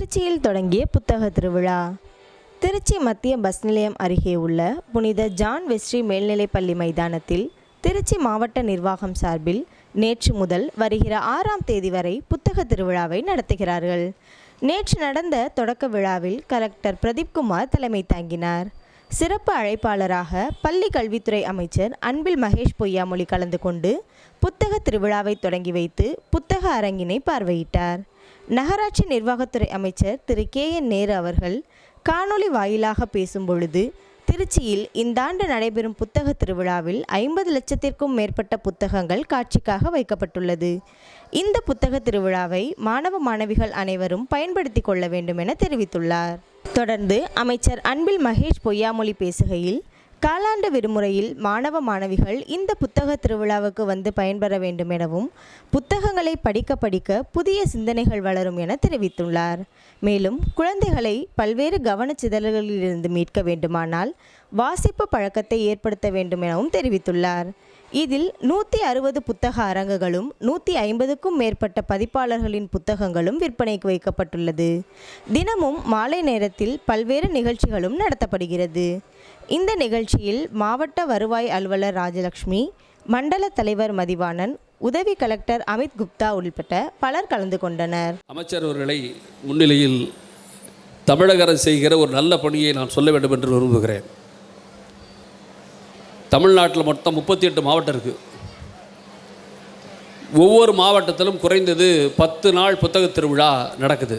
திருச்சியில் தொடங்கிய புத்தக திருவிழா. திருச்சி மத்திய பஸ் நிலையம் அருகே உள்ள புனித ஜான் வெஸ்ட்ரி மேல்நிலைப்பள்ளி மைதானத்தில் திருச்சி மாவட்ட நிர்வாகம் சார்பில் நேற்று முதல் வருகிற 6ஆம் தேதி வரை புத்தக திருவிழாவை நடத்துகிறார்கள். நேற்று நடந்த தொடக்க விழாவில் கலெக்டர் பிரதீப்குமார் தலைமை தாங்கினார். சிறப்பு அழைப்பாளராக பள்ளி கல்வித்துறை அமைச்சர் அன்பில் மகேஷ் பொய்யாமொழி கலந்து கொண்டு புத்தக திருவிழாவை தொடங்கி வைத்து புத்தக அரங்கினை பார்வையிட்டார். நகராட்சி நிர்வாகத்துறை அமைச்சர் திரு KN நேரு அவர்கள் காணொலி வாயிலாக பேசும் பொழுது, திருச்சியில் இந்த ஆண்டு நடைபெறும் புத்தக திருவிழாவில் 50 லட்சத்திற்கும் மேற்பட்ட புத்தகங்கள் காட்சிக்காக வைக்கப்பட்டுள்ளது. இந்த புத்தக திருவிழாவை மாணவ மாணவிகள் அனைவரும் பயன்படுத்தி கொள்ள வேண்டும் என தெரிவித்துள்ளார். தொடர்ந்து அமைச்சர் அன்பில் மகேஷ் பொய்யாமொழி பேசுகையில், காலாண்டு விடுமுறையில் மாணவ மாணவிகள் இந்த புத்தக திருவிழாவுக்கு வந்து பயன்பெற வேண்டும் எனவும், புத்தகங்களை படிக்க படிக்க புதிய சிந்தனைகள் வளரும் என தெரிவித்துள்ளார். மேலும் குழந்தைகளை பல்வேறு கவனச்சிதறல்களிலிருந்து மீட்க வேண்டுமானால் வாசிப்பு பழக்கத்தை ஏற்படுத்த வேண்டும் எனவும் தெரிவித்துள்ளார். இதில் 160 புத்தக அரங்குகளும் 150க்கும் மேற்பட்ட பதிப்பாளர்களின் புத்தகங்களும் விற்பனைக்கு வைக்கப்பட்டுள்ளது. தினமும் மாலை நேரத்தில் பல்வேறு நிகழ்ச்சிகளும் நடத்தப்படுகிறது. இந்த நிகழ்ச்சியில் மாவட்ட வருவாய் அலுவலர் ராஜலட்சுமி, மண்டல தலைவர் மதிவாணன், உதவி கலெக்டர் அமித் குப்தா உள்ளிட்ட பலர் கலந்து கொண்டனர். அமைச்சர் அவர்களை முன்னிலையில் தமிழக அரசு செய்கிற ஒரு நல்ல பணியை நான் சொல்ல வேண்டும் என்று விரும்புகிறேன். தமிழ்நாட்டில் மொத்தம் 38 மாவட்டம் இருக்குது. ஒவ்வொரு மாவட்டத்திலும் குறைந்தது 10 நாள் புத்தக திருவிழா நடக்குது.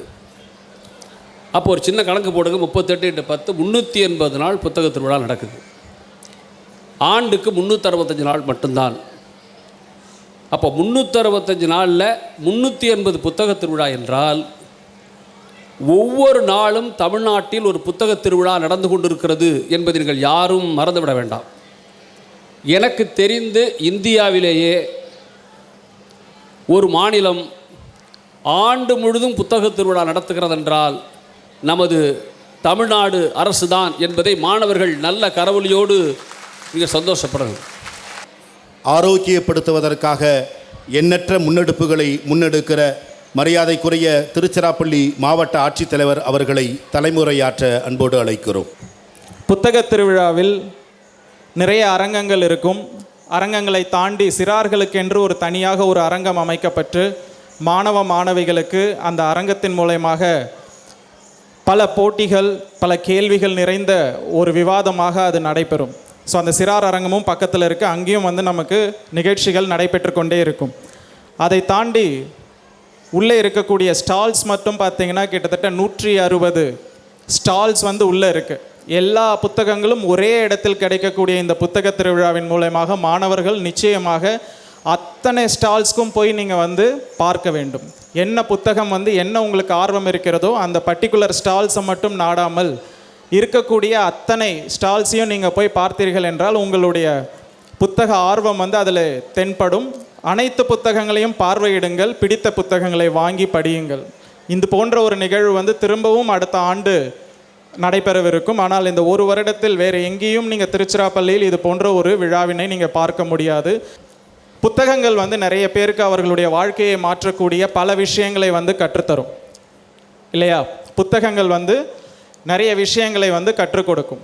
அப்போ ஒரு சின்ன கணக்கு போடுங்க, 38 × 10 380 நாள் புத்தக திருவிழா நடக்குது. ஆண்டுக்கு 365 நாள் மட்டும்தான். அப்போ 365 நாளில் 380 புத்தக திருவிழா என்றால் ஒவ்வொரு நாளும் தமிழ்நாட்டில் ஒரு புத்தக திருவிழா நடந்து கொண்டிருக்கிறது என்பதை நீங்கள் யாரும் மறந்துவிட வேண்டாம். எனக்கு தெரிந்து இந்தியாவிலேயே ஒரு மாநிலம் ஆண்டு முழுதும் புத்தக திருவிழா நடத்துகிறது என்றால் நமது தமிழ்நாடு அரசு தான் என்பதை மாணவர்கள் நல்ல கரவொலியோடு மிக சந்தோஷப்படணும். ஆரோக்கியப்படுத்துவதற்காக எண்ணற்ற முன்னெடுப்புகளை முன்னெடுக்கிற மரியாதைக்குரிய திருச்சிராப்பள்ளி மாவட்ட ஆட்சித்தலைவர் அவர்களை தலைமுறையாற்ற அன்போடு அழைக்கிறோம். புத்தக திருவிழாவில் நிறைய அரங்கங்கள் இருக்கும். அரங்கங்களை தாண்டி சிறார்களுக்கென்று ஒரு தனியாக ஒரு அரங்கம் அமைக்கப்பட்டு மாணவ மாணவிகளுக்கு அந்த அரங்கத்தின் மூலமாக பல போட்டிகள், பல கேள்விகள் நிறைந்த ஒரு விவாதமாக அது நடைபெறும். ஸோ அந்த சிறார் அரங்கமும் பக்கத்தில் இருக்குது. அங்கேயும் நமக்கு நிகழ்ச்சிகள் நடைபெற்று கொண்டே இருக்கும். அதை தாண்டி உள்ளே இருக்கக்கூடிய ஸ்டால்ஸ் மட்டும் பார்த்திங்கன்னா கிட்டத்தட்ட 160 ஸ்டால்ஸ் உள்ளே இருக்குது. எல்லா புத்தகங்களும் ஒரே இடத்தில் கிடைக்கக்கூடிய இந்த புத்தக திருவிழாவின் மூலமாக மாணவர்கள் நிச்சயமாக அத்தனை ஸ்டால்ஸ்க்கும் போய் நீங்கள் பார்க்க வேண்டும். என்ன புத்தகம் என்ன உங்களுக்கு ஆர்வம் இருக்கிறதோ அந்த பர்டிகுலர் ஸ்டால்ஸை மட்டும் நாடாமல் இருக்கக்கூடிய அத்தனை ஸ்டால்ஸையும் நீங்கள் போய் பார்த்தீர்கள் என்றால் உங்களுடைய புத்தக ஆர்வம் அதில் தென்படும். அனைத்து புத்தகங்களையும் பார்வையிடுங்கள், பிடித்த புத்தகங்களை வாங்கி படியுங்கள். இது போன்ற ஒரு நிகழ்வு திரும்பவும் அடுத்த ஆண்டு நடைபெறவிருக்கும். ஆனால் இந்த ஒரு வருடத்தில் வேறு எங்கேயும் நீங்கள் திருச்சிராப்பள்ளியில் இது போன்ற ஒரு விழாவினை நீங்கள் பார்க்க முடியாது. புத்தகங்கள் நிறைய பேருக்கு அவர்களுடைய வாழ்க்கையை மாற்றக்கூடிய பல விஷயங்களை கற்றுத்தரும் இல்லையா? புத்தகங்கள் நிறைய விஷயங்களை கற்றுக் கொடுக்கும்.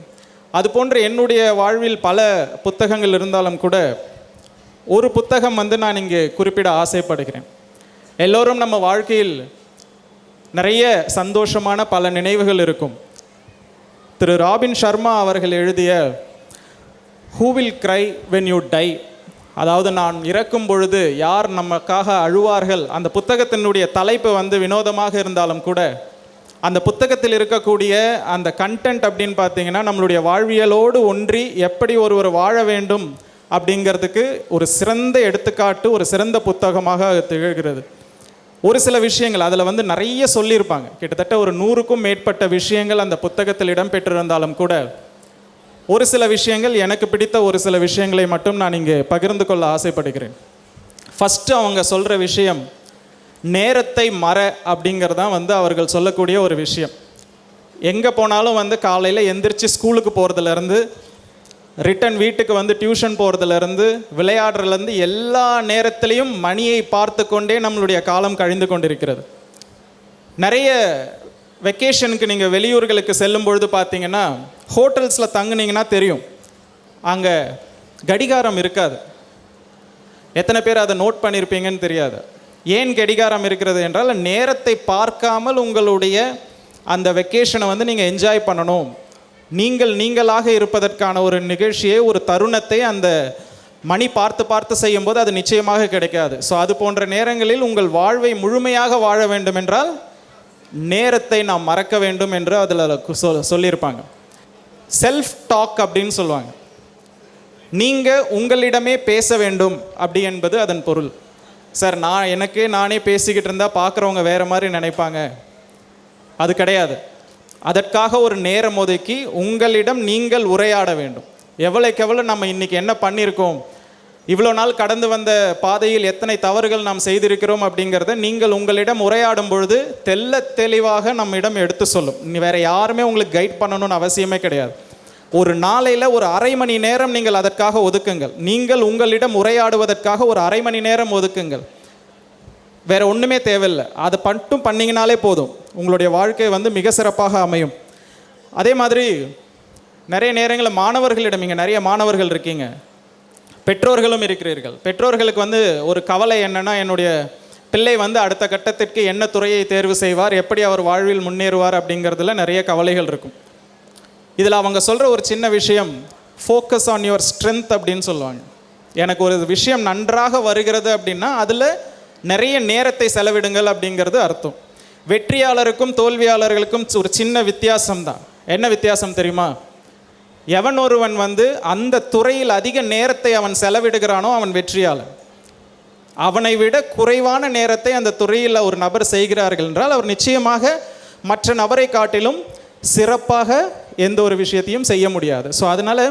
அதுபோன்று என்னுடைய வாழ்வில் பல புத்தகங்கள் இருந்தாலும் கூட ஒரு புத்தகம் நான் இங்கே குறிப்பிட ஆசைப்படுகிறேன். எல்லோரும் நம்ம வாழ்க்கையில் நிறைய சந்தோஷமான பல நினைவுகள் இருக்கும். திரு ராபின் சர்மா அவர்கள் எழுதிய who will cry when you tie, அதாவது நான் இறக்கும் பொழுது யார் நமக்காக அழுவார்கள், அந்த புத்தகத்தினுடைய தலைப்பு வினோதமாக இருந்தாலும் கூட அந்த புத்தகத்தில் இருக்கக்கூடிய அந்த கண்டென்ட் அப்படின்னு பார்த்தீங்கன்னா நம்மளுடைய வாழ்வியலோடு ஒன்றி எப்படி ஒருவர் வாழ வேண்டும் அப்படிங்கிறதுக்கு ஒரு சிறந்த எடுத்துக்காட்டு, ஒரு சிறந்த புத்தகமாக திகழ்கிறது. ஒரு சில விஷயங்கள் அதில் நிறைய சொல்லியிருப்பாங்க. கிட்டத்தட்ட ஒரு 100க்கும் மேற்பட்ட விஷயங்கள் அந்த புத்தகத்தில் இடம்பெற்றிருந்தாலும் கூட ஒரு சில விஷயங்கள், எனக்கு பிடித்த ஒரு சில விஷயங்களை மட்டும் நான் இங்கே பகிர்ந்து கொள்ள ஆசைப்படுகிறேன். ஃபஸ்ட்டு அவங்க சொல்கிற விஷயம் நேரத்தை மற அப்படிங்கிறதான் அவர்கள் சொல்லக்கூடிய ஒரு விஷயம். எங்கே போனாலும் காலையில் எந்திரிச்சு ஸ்கூலுக்கு போகிறதுலேருந்து ரிட்டன் வீட்டுக்கு டியூஷன் போகிறதுலேருந்து விளையாடுறதுலேருந்து எல்லா நேரத்திலையும் மணியை பார்த்து கொண்டே நம்மளுடைய காலம் கழிந்து கொண்டிருக்கிறது. நிறைய வெக்கேஷனுக்கு நீங்கள் வெளியூர்களுக்கு செல்லும் பொழுது பார்த்தீங்கன்னா ஹோட்டல்ஸில் தங்குனீங்கன்னா தெரியும், அங்கே கடிகாரம் இருக்காது. எத்தனை பேர் அதை நோட் பண்ணியிருப்பீங்கன்னு தெரியாது. ஏன் கடிகாரம் இருக்கிறது என்றால், நேரத்தை பார்க்காமல் உங்களுடைய அந்த வெக்கேஷனை வந்து நீங்கள் என்ஜாய் பண்ணணும். நீங்களாக இருப்பதற்கான ஒரு நிகழ்ச்சியை, ஒரு தருணத்தை அந்த மணி பார்த்து பார்த்து செய்யும்போது அது நிச்சயமாக கிடைக்காது. ஸோ அது போன்ற நேரங்களில் உங்கள் வாழ்வை முழுமையாக வாழ வேண்டும் என்றால் நேரத்தை நாம் மறக்க வேண்டும் என்று அதில் சொல்லியிருப்பாங்க. செல்ஃப் டாக் அப்படின்னு சொல்லுவாங்க. நீங்கள் உங்களிடமே பேச வேண்டும் அப்படி என்பது அதன் பொருள். சார், நானே பேசிக்கிட்டு இருந்தால் பார்க்குறவங்க வேறு மாதிரி நினைப்பாங்க. அது கிடையாது. அதற்காக ஒரு நேரம் ஒதுக்கி உங்களிடம் நீங்கள் உரையாட வேண்டும். எவ்வளோக்கு நம்ம இன்றைக்கி என்ன பண்ணியிருக்கோம், இவ்வளோ நாள் கடந்து வந்த பாதையில் எத்தனை தவறுகள் நாம் செய்திருக்கிறோம் அப்படிங்கிறத நீங்கள் உங்களிடம் உரையாடும் பொழுது தெளிவாக நம்மிடம் எடுத்து சொல்லும். வேறு யாருமே உங்களுக்கு கைட் பண்ணணும்னு அவசியமே கிடையாது. ஒரு நாளையில் ஒரு அரை மணி நேரம் நீங்கள் அதற்காக ஒதுக்குங்கள். நீங்கள் உங்களிடம் உரையாடுவதற்காக ஒரு அரை மணி நேரம் ஒதுக்குங்கள். வேறு ஒன்றுமே தேவையில்லை. அதை மட்டும் பண்ணிங்கனாலே போதும். உங்களுடைய வாழ்க்கை வந்து மிக சிறப்பாக அமையும். அதே மாதிரி நிறைய நேரங்களில் மாணவர்களிடம், இங்கே நிறைய மாணவர்கள் இருக்கீங்க, பெற்றோர்களும் இருக்கிறீர்கள். பெற்றோர்களுக்கு வந்து ஒரு கவலை என்னென்னா, என்னுடைய பிள்ளை வந்து அடுத்த கட்டத்திற்கு என்ன துறையை தேர்வு செய்வார், எப்படி அவர் வாழ்வில் முன்னேறுவார் அப்படிங்கிறதுல நிறைய கவலைகள் இருக்கும். இதில் அவங்க சொல்கிற ஒரு சின்ன விஷயம், ஃபோக்கஸ் ஆன் யுவர் ஸ்ட்ரென்த் அப்படின்னு சொல்லுவாங்க. எனக்கு ஒரு விஷயம் நன்றாக வருகிறது அப்படின்னா அதில் நிறைய நேரத்தை செலவிடுங்கள் அப்படிங்கிறது அர்த்தம். வெற்றியாளருக்கும் தோல்வியாளர்களுக்கும் ஒரு சின்ன வித்தியாசம்தான். என்ன வித்தியாசம் தெரியுமா? எவன் ஒருவன் வந்து அந்த துறையில் அதிக நேரத்தை அவன் செலவிடுகிறானோ அவன் வெற்றியாளர். அவனை விட குறைவான நேரத்தை அந்த துறையில் ஒரு நபர் செய்கிறார்கள் என்றால் அவர் நிச்சயமாக மற்ற நபரை காட்டிலும் சிறப்பாக எந்த ஒரு விஷயத்தையும் செய்ய முடியாது. ஸோ அதனால்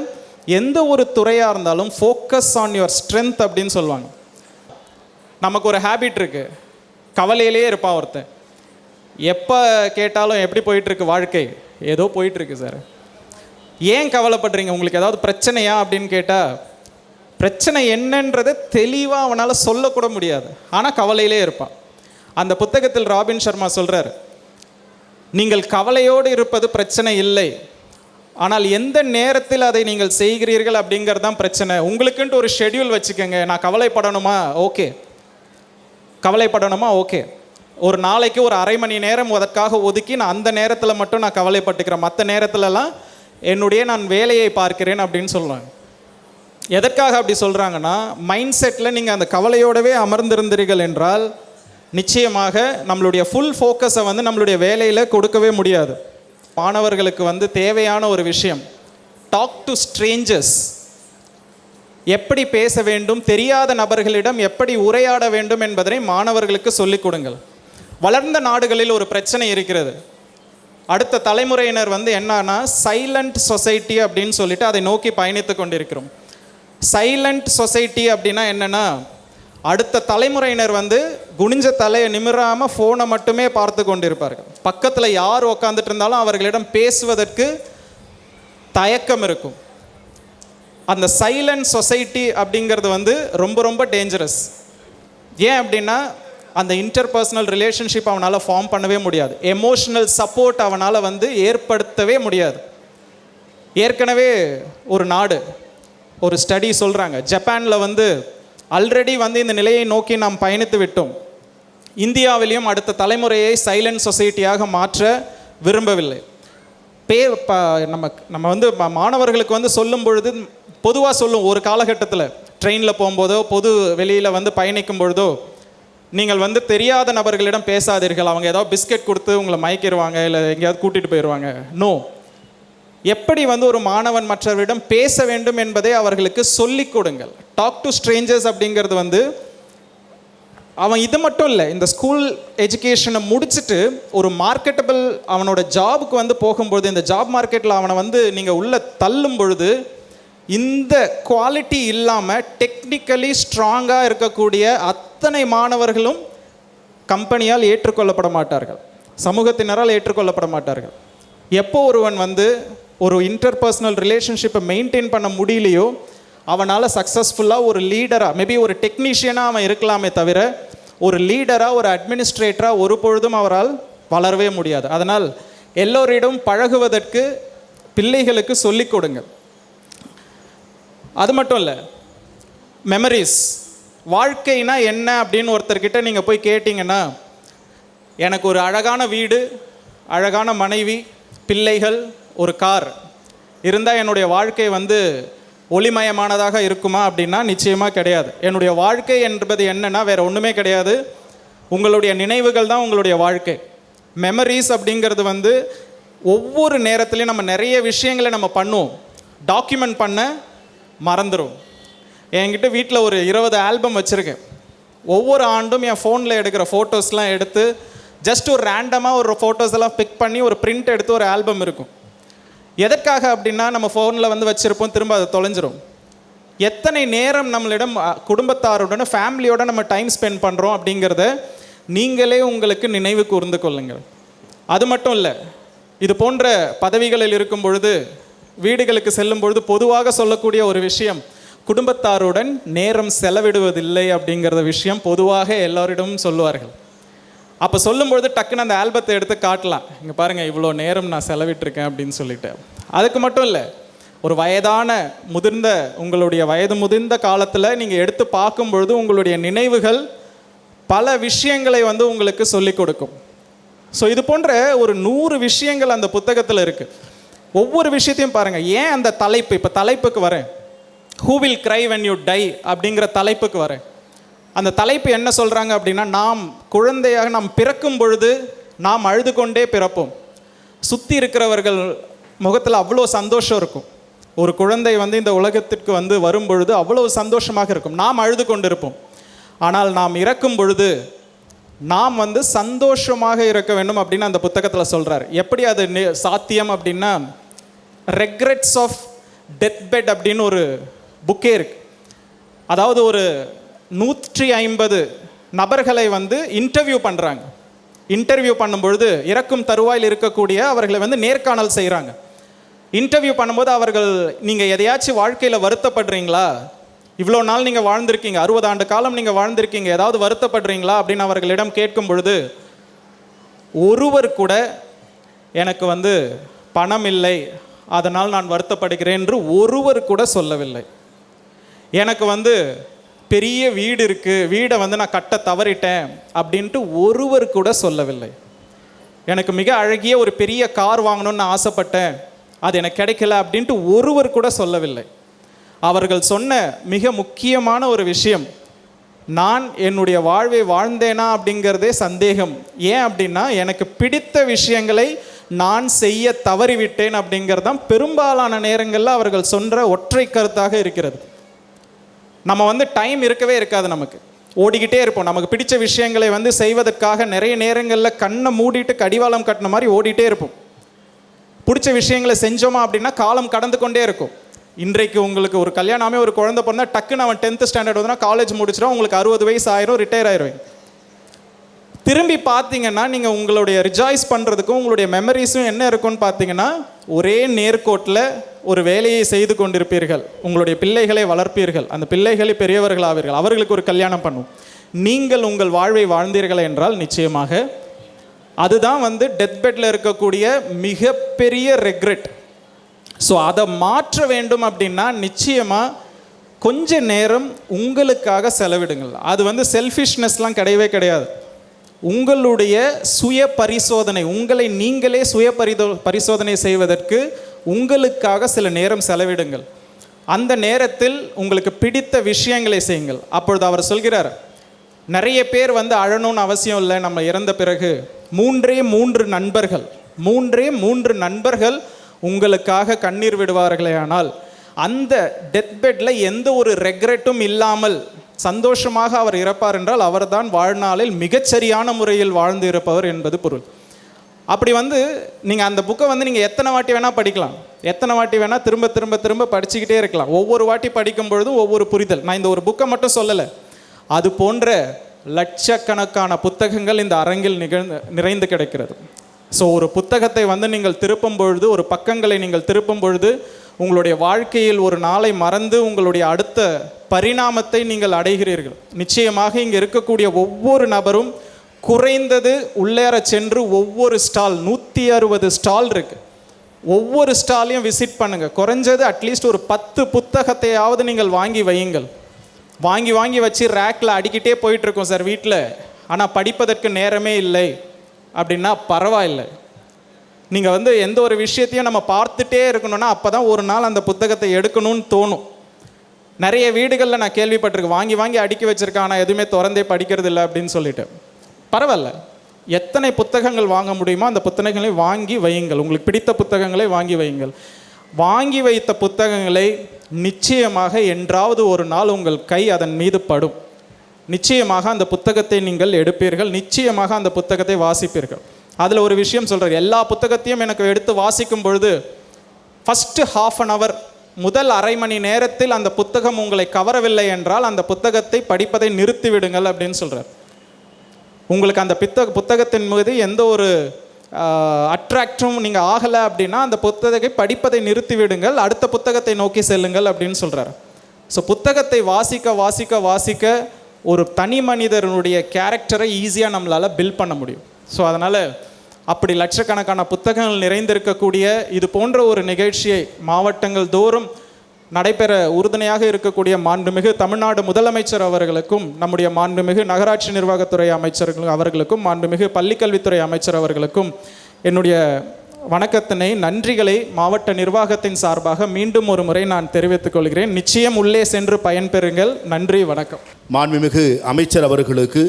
எந்த ஒரு துறையாக இருந்தாலும் ஃபோக்கஸ் ஆன் யுவர் ஸ்ட்ரென்த் அப்படின்னு சொல்லுவாங்க. நமக்கு ஒரு ஹேபிட் இருக்குது, கவலையிலே இருப்பான் ஒருத்தன். எப்போ கேட்டாலும் எப்படி போயிட்டுருக்கு வாழ்க்கை, ஏதோ போயிட்டுருக்கு சார், ஏன் கவலைப்படுறீங்க, உங்களுக்கு ஏதாவது பிரச்சனையா அப்படின்னு கேட்டால் பிரச்சனை என்னன்றதை தெளிவாக அவனால் சொல்லக்கூட முடியாது, ஆனால் கவலையிலே இருப்பான். அந்த புத்தகத்தில் ராபின் சர்மா சொல்கிறார், நீங்கள் கவலையோடு இருப்பது பிரச்சனை இல்லை, ஆனால் எந்த நேரத்தில் அதை நீங்கள் செய்கிறீர்கள் அப்படிங்கிறது தான் பிரச்சனை. உங்களுக்குன்ட்டு ஒரு ஷெட்யூல் வச்சுக்கோங்க. நான் கவலைப்படணுமா, ஓகே, ஒரு நாளைக்கு ஒரு அரை மணி நேரம் அதற்காக ஒதுக்கி நான் அந்த நேரத்தில் மட்டும் நான் கவலைப்பட்டுக்கிறேன், மற்ற நேரத்துலலாம் நான் வேலையை பார்க்கிறேன் அப்படின்னு சொல்லுவாங்க. எதற்காக அப்படி சொல்கிறாங்கன்னா, மைண்ட் செட்டில் நீங்கள் அந்த கவலையோடவே அமர்ந்திருந்தீர்கள் என்றால் நிச்சயமாக நம்மளுடைய ஃபுல் ஃபோக்கஸை வந்து நம்மளுடைய வேலையில் கொடுக்கவே முடியாது. மாணவர்களுக்கு வந்து தேவையான ஒரு விஷயம், டாக் டு ஸ்ட்ரேஞ்சர்ஸ். எப்படி பேச வேண்டும், தெரியாத நபர்களிடம் எப்படி உரையாட வேண்டும் என்பதனை மாணவர்களுக்கு சொல்லிக் கொடுங்கள். வளர்ந்த நாடுகளில் ஒரு பிரச்சனை இருக்கிறது. அடுத்த தலைமுறையினர் வந்து என்னன்னா சைலண்ட் சொசைட்டி அப்படின்னு சொல்லிட்டு அதை நோக்கி பயணித்து கொண்டிருக்கிறோம். சைலண்ட் சொசைட்டி அப்படின்னா என்னென்னா, அடுத்த தலைமுறையினர் வந்து குனிஞ்ச தலையை நிமிராமல் ஃபோனை மட்டுமே பார்த்து கொண்டிருப்பார்கள். பக்கத்தில் யார் உக்காந்துட்டு இருந்தாலும் அவர்களிடம் பேசுவதற்கு தயக்கம் இருக்கும். அந்த சைலண்ட் சொசைட்டி அப்படிங்கிறது வந்து ரொம்ப ரொம்ப டேஞ்சரஸ். ஏன் அப்படின்னா, அந்த இன்டர்பர்சனல் ரிலேஷன்ஷிப் அவனால் ஃபார்ம் பண்ணவே முடியாது, எமோஷனல் சப்போர்ட் அவனால் வந்து ஏற்படுத்தவே முடியாது. ஏற்கனவே ஒரு நாடு, ஒரு ஸ்டடி சொல்கிறாங்க, ஜப்பானில் வந்து ஆல்ரெடி வந்து இந்த நிலையை நோக்கி நாம் பயணித்து விட்டோம். இந்தியாவிலையும் அடுத்த தலைமுறையை சைலண்ட் சொசைட்டியாக மாற்ற விரும்பவில்லை. நம்ம வந்து மாணவர்களுக்கு வந்து சொல்லும் பொழுது பொதுவாக சொல்லும், ஒரு காலகட்டத்தில் ட்ரெயினில் போகும்போதோ பொது வெளியில் வந்து பயணிக்கும் பொழுதோ, நீங்கள் வந்து தெரியாத நபர்களிடம் பேசாதீர்கள், அவங்க ஏதாவது பிஸ்கெட் கொடுத்து உங்களை மயக்கிடுவாங்க, இல்லை எங்கேயாவது கூட்டிகிட்டு போயிடுவாங்க. நோ, எப்படி வந்து ஒரு மாணவன் மற்றவரிடம் பேச வேண்டும் என்பதை அவர்களுக்கு சொல்லிக் கொடுங்கள். டாக் டு ஸ்ட்ரேஞ்சர்ஸ் அப்படிங்கிறது வந்து அவன் இது மட்டும் இல்லை, இந்த ஸ்கூல் எஜுகேஷனை முடிச்சுட்டு ஒரு மார்க்கெட்டபிள் அவனோட ஜாபுக்கு வந்து போகும்பொழுது, இந்த ஜாப் மார்க்கெட்டில் அவனை வந்து நீங்கள் உள்ளே தள்ளும் பொழுது, இந்த குவாலிட்டி இல்லாமல் டெக்னிக்கலி ஸ்ட்ராங்காக இருக்கக்கூடிய அத்தனை மாணவர்களும் கம்பெனியால் ஏற்றுக்கொள்ளப்பட மாட்டார்கள், சமூகத்தினரால் ஏற்றுக்கொள்ளப்பட மாட்டார்கள். எப்போ ஒருவன் வந்து ஒரு இன்டர்பர்சனல் ரிலேஷன்ஷிப்பை மெயின்டைன் பண்ண முடியலையோ அவனால் சக்ஸஸ்ஃபுல்லாக ஒரு லீடராக, மேபி ஒரு டெக்னீஷியனாக அவன் இருக்கலாமே தவிர ஒரு லீடராக, ஒரு அட்மினிஸ்ட்ரேட்டராக ஒரு பொழுதும் அவரால் வளரவே முடியாது. அதனால் எல்லோரிடம் பழகுவதற்கு பிள்ளைகளுக்கு சொல்லிக் கொடுங்க. அது மட்டும் இல்லை, மெமரிஸ், வாழ்க்கைனா என்ன அப்படின்னு ஒருத்தர்கிட்ட நீங்கள் போய் கேட்டிங்கன்னா, எனக்கு ஒரு அழகான வீடு, அழகான மனைவி, பிள்ளைகள், ஒரு கார் இருந்தால் என்னுடைய வாழ்க்கை ஒளிமயமானதாக இருக்குமா அப்படின்னா நிச்சயமாக கிடையாது. என்னுடைய வாழ்க்கை என்பது என்னன்னா வேறு ஒன்றுமே கிடையாது, உங்களுடைய நினைவுகள் தான் உங்களுடைய வாழ்க்கை. மெமரிஸ் அப்படிங்கிறது ஒவ்வொரு நேரத்துலையும் நம்ம நிறைய விஷயங்களை நம்ம பண்ணுவோம், டாக்குமெண்ட் பண்ண மறந்துடும். என்கிட்ட வீட்டில் ஒரு 20 ஆல்பம் வச்சுருக்கேன். ஒவ்வொரு ஆண்டும் என் ஃபோனில் எடுக்கிற ஃபோட்டோஸ்லாம் எடுத்து ஜஸ்ட் ஒரு ரேண்டமாக ஒரு ஃபோட்டோஸ் எல்லாம் பிக் பண்ணி ஒரு பிரிண்ட் எடுத்து ஒரு ஆல்பம் இருக்கும். எதற்காக அப்படின்னா நம்ம ஃபோனில் வச்சுருப்போம், திரும்ப அதை தொலைஞ்சிரும். எத்தனை நேரம் நம்மளிடம் குடும்பத்தாருடன் ஃபேமிலியோட நம்ம டைம் ஸ்பெண்ட் பண்ணுறோம் அப்படிங்கிறத நீங்களே உங்களுக்கு நினைவு கூர்ந்து கொள்ளுங்கள். அது மட்டும் இல்லை, இது போன்ற பதவிகளில் இருக்கும் பொழுது, வீடுகளுக்கு செல்லும் பொழுது பொதுவாக சொல்லக்கூடிய ஒரு விஷயம், குடும்பத்தாருடன் நேரம் செலவிடுவதில்லை அப்படிங்கிற விஷயம் பொதுவாக எல்லோரிடமும் சொல்லுவார்கள். அப்போ சொல்லும்பொழுது டக்குன்னு அந்த ஆல்பத்தை எடுத்து காட்டலாம், இங்கே பாருங்கள் இவ்வளோ நேரம் நான் செலவிட்டிருக்கேன் அப்படின்னு சொல்லிட்டு. அதுக்கு மட்டும் இல்லை, ஒரு வயதான முதிர்ந்த உங்களுடைய வயது முதிர்ந்த காலத்தில் நீங்கள் எடுத்து பார்க்கும் பொழுது உங்களுடைய நினைவுகள் பல விஷயங்களை உங்களுக்கு சொல்லிக் கொடுக்கும். ஸோ இது போன்ற ஒரு 100 விஷயங்கள் அந்த புத்தகத்தில் இருக்குது. ஒவ்வொரு விஷயத்தையும் பாருங்கள். ஏன் அந்த தலைப்பு, இப்போ தலைப்புக்கு வரேன், who will cry when you tie அப்படிங்கிற தலைப்புக்கு வரேன். அந்த தலைப்பு என்ன சொல்கிறாங்க அப்படின்னா, நாம் குழந்தையாக நாம் பிறக்கும் பொழுது நாம் அழுது கொண்டே பிறப்போம். சுற்றி இருக்கிறவர்கள் முகத்தில் அவ்வளோ சந்தோஷம் இருக்கும். ஒரு குழந்தை இந்த உலகத்திற்கு வரும் பொழுது அவ்வளோ சந்தோஷமாக இருக்கும், நாம் அழுது கொண்டு இருப்போம். ஆனால் நாம் இறக்கும் பொழுது நாம் சந்தோஷமாக இருக்க வேண்டும் அப்படின்னு அந்த புத்தகத்தில் சொல்கிறார். எப்படி அது சாத்தியம் அப்படின்னா, ரெக்ரெட்ஸ் ஆஃப் டெத் பெட் அப்படின்னு ஒரு புக்கே இருக்கு. அதாவது ஒரு 150 நபர்களை இன்டர்வியூ பண்ணுறாங்க. இன்டர்வியூ பண்ணும்பொழுது இறக்கும் தருவாயில் இருக்கக்கூடிய அவர்களை நேர்காணல் செய்கிறாங்க. இன்டர்வியூ பண்ணும்போது அவர்கள், நீங்கள் எதையாச்சும் வாழ்க்கையில் வருத்தப்படுறீங்களா, இவ்வளோ நாள் நீங்கள் வாழ்ந்திருக்கீங்க, 60 ஆண்டு காலம் நீங்கள் வாழ்ந்திருக்கீங்க, ஏதாவது வருத்தப்படுறீங்களா அப்படின்னு அவர்களிடம் கேட்கும் பொழுது ஒருவர் கூட எனக்கு பணம் இல்லை அதனால் நான் வருத்தப்படுகிறேன் என்று ஒருவர் கூட சொல்லவில்லை. எனக்கு பெரிய வீடு இருக்குது, வீடை நான் கட்ட தவறிட்டேன் அப்படின்ட்டு ஒருவர் கூட சொல்லவில்லை. எனக்கு மிக அழகிய ஒரு பெரிய கார் வாங்கணும்னு ஆசைப்பட்டேன், அது எனக்கு கிடைக்கல அப்படின்ட்டு ஒருவர் கூட சொல்லவில்லை. அவர்கள் சொன்ன மிக முக்கியமான ஒரு விஷயம், நான் என்னுடைய வாழ்வை வாழ்ந்தேனா அப்படிங்கிறதே சந்தேகம். ஏன் அப்படின்னா, எனக்கு பிடித்த விஷயங்களை நான் செய்ய தவறிவிட்டேன் அப்படிங்கிறது தான் பெரும்பாலான நேரங்களில் அவர்கள் சொல்கிற ஒற்றை கருத்தாக இருக்கிறது. நம்ம டைம் இருக்கவே இருக்காது, நமக்கு ஓடிக்கிட்டே இருப்போம். நமக்கு பிடிச்ச விஷயங்களை செய்வதற்காக நிறைய நேரங்களில் கண்ணை மூடிட்டு கடிவாளம் கட்டின மாதிரி ஓடிட்டே இருப்போம். பிடிச்ச விஷயங்களை செஞ்சோமா அப்படின்னா காலம் கடந்து கொண்டே இருக்கும். இன்றைக்கு உங்களுக்கு ஒரு கல்யாணமே, ஒரு குழந்தை பிறந்தா டக்குன்னு அவன் 10th ஸ்டாண்டர்ட் காலேஜ் முடிச்சிடும், உங்களுக்கு 60 வயசு ஆயிரும், ரிட்டையர் ஆயிடுவேன். திரும்பி பார்த்தீங்கன்னா நீங்கள் உங்களுடைய ரிஜாய்ஸ் பண்ணுறதுக்கும் உங்களுடைய மெமரிஸும் என்ன இருக்குன்னு பார்த்தீங்கன்னா, ஒரே நேர்கோட்டில் ஒரு வேலையை செய்து கொண்டிருப்பீர்கள், உங்களுடைய பிள்ளைகளை வளர்ப்பீர்கள், அந்த பிள்ளைகளை பெரியவர்கள் ஆவீர்கள், அவர்களுக்கு ஒரு கல்யாணம் பண்ணும். நீங்கள் உங்கள் வாழ்வை வாழ்ந்தீர்கள் என்றால் நிச்சயமாக அதுதான் டெத் பெட்டில் இருக்கக்கூடிய மிகப்பெரிய ரெக்ரெட். ஸோ அதை மாற்ற வேண்டும் அப்படின்னா நிச்சயமாக கொஞ்ச நேரம் உங்களுக்காக செலவிடுங்கள். அது செல்ஃபிஷ்னஸ்லாம் கிடையவே கிடையாது. உங்களுடைய சுய பரிசோதனை, உங்களை நீங்களே சுய பரிசோதனை செய்வதற்கு உங்களுக்காக சில நேரம் செலவிடுங்கள். அந்த நேரத்தில் உங்களுக்கு பிடித்த விஷயங்களை செய்யுங்கள். அப்பொழுது அவர் சொல்கிறார், நிறைய பேர் அழணும்னு அவசியம் இல்லை. நம்ம இறந்த பிறகு 3 நண்பர்கள் உங்களுக்காக கண்ணீர் விடுவார்களே, ஆனால் அந்த டெத் பெட்டில் எந்த ஒரு ரெக்ரெட்டும் இல்லாமல் சந்தோஷமாக அவர் இறப்பார் என்றால் அவர்தான் வாழ்நாளில் மிகச்சரியான முறையில் வாழ்ந்து இருப்பவர் என்பது பொருள். அப்படி நீங்கள் அந்த புக்கை நீங்கள் எத்தனை வாட்டி வேணால் படிக்கலாம், எத்தனை வாட்டி வேணால் திரும்ப திரும்ப திரும்ப படிச்சுக்கிட்டே இருக்கலாம். ஒவ்வொரு வாட்டி படிக்கும் பொழுதும் ஒவ்வொரு புரிதல். நான் இந்த ஒரு புக்கை மட்டும் சொல்லலை, அது போன்ற லட்சக்கணக்கான புத்தகங்கள் இந்த அரங்கில் நிறைந்து கிடைக்கிறது. ஸோ ஒரு புத்தகத்தை நீங்கள் திருப்பும் பொழுது, ஒரு பக்கங்களை நீங்கள் திருப்பும் பொழுது உங்களுடைய வாழ்க்கையில் ஒரு நாளை மறந்து உங்களுடைய அடுத்த பரிணாமத்தை நீங்கள் அடைகிறீர்கள். நிச்சயமாக இங்கே இருக்கக்கூடிய ஒவ்வொரு நபரும் குறைந்தது உள்ளேற சென்று ஒவ்வொரு ஸ்டால் 160 ஸ்டால் இருக்குது, ஒவ்வொரு ஸ்டாலையும் விசிட் பண்ணுங்கள். குறைஞ்சது அட்லீஸ்ட் ஒரு 10 புத்தகத்தையாவது நீங்கள் வாங்கி வையுங்கள். வாங்கி வச்சு ரேக்கில் அடிக்கிட்டே போயிட்டுருக்கோம் சார் வீட்டில், ஆனால் படிப்பதற்கு நேரமே இல்லை அப்படின்னா பரவாயில்லை. நீங்கள் எந்த ஒரு விஷயத்தையும் நம்ம பார்த்துட்டே இருக்கணும்னா அப்போ தான் ஒரு நாள் அந்த புத்தகத்தை எடுக்கணும்னு தோணும். நிறைய வீடுகளில் நான் கேள்விப்பட்டிருக்கேன், வாங்கி அடுக்கி வச்சுருக்கேன் ஆனால் எதுவுமே திறந்தே படிக்கிறது இல்லை அப்படின்னு சொல்லிட்டு. பரவாயில்ல, எத்தனை புத்தகங்கள் வாங்க முடியுமோ அந்த புத்தகங்களை வாங்கி வையுங்கள். உங்களுக்கு பிடித்த புத்தகங்களை வாங்கி வையுங்கள். வாங்கி வைத்த புத்தகங்களை நிச்சயமாக என்றாவது ஒரு நாள் உங்கள் கை அதன் மீது படும். நிச்சயமாக அந்த புத்தகத்தை நீங்கள் எடுப்பீர்கள், நிச்சயமாக அந்த புத்தகத்தை வாசிப்பீர்கள். அதில் ஒரு விஷயம் சொல்கிறார், எல்லா புத்தகத்தையும் எனக்கு எடுத்து வாசிக்கும் பொழுது ஃபஸ்ட்டு ½ முதல் அரை மணி நேரத்தில் அந்த புத்தகம் உங்களை கவரவில்லை என்றால் அந்த புத்தகத்தை படிப்பதை நிறுத்திவிடுங்கள் அப்படின்னு சொல்கிறார். உங்களுக்கு அந்த புத்தகத்தின் மீது எந்த ஒரு அட்ராக்டும் நீங்கள் ஆகலை அப்படின்னா அந்த புத்தகத்தை படிப்பதை நிறுத்திவிடுங்கள், அடுத்த புத்தகத்தை நோக்கி செல்லுங்கள் அப்படின்னு சொல்கிறார். ஸோ புத்தகத்தை வாசிக்க ஒரு தனி மனிதனுடைய கேரக்டரை ஈஸியாக நம்மளால் பில்ட் பண்ண முடியும். ஸோ அதனால் அப்படி லட்சக்கணக்கான புத்தகங்கள் நிறைந்திருக்கக்கூடிய இது போன்ற ஒரு நிகழ்ச்சியை மாவட்டங்கள் தோறும் நடைபெற உறுதுணையாக இருக்கக்கூடிய மாண்புமிகு தமிழ்நாடு முதலமைச்சர் அவர்களுக்கும், நம்முடைய மாண்புமிகு நகராட்சி நிர்வாகத்துறை அமைச்சர்கள் அவர்களுக்கும், மாண்புமிகு பள்ளிக்கல்வித்துறை அமைச்சர் அவர்களுக்கும் என்னுடைய வணக்கத்தினை, நன்றிகளை மாவட்ட நிர்வாகத்தின் சார்பாக மீண்டும் ஒரு முறை நான் தெரிவித்துக் கொள்கிறேன். நிச்சயம் உள்ளே சென்று பயன்பெறுங்கள். நன்றி, வணக்கம். மாண்புமிகு அமைச்சர் அவர்களுக்கு